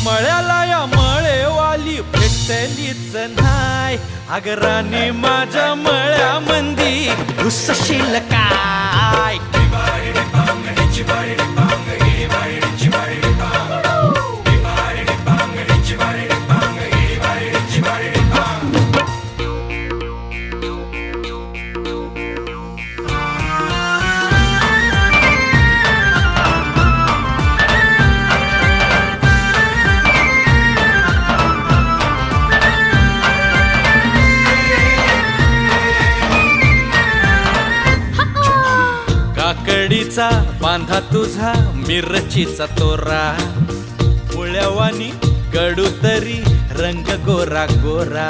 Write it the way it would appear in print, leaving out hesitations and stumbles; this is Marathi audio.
मळ्याला या मळेवाली भेटलीच नाय, अगराने माझ्या मळ्यामंदी घुसशील काय? काकडीचा बांधा तुझा मिरचीचा तोरा, मुळ्यावानी कडू तरी रंग गोरा गोरा.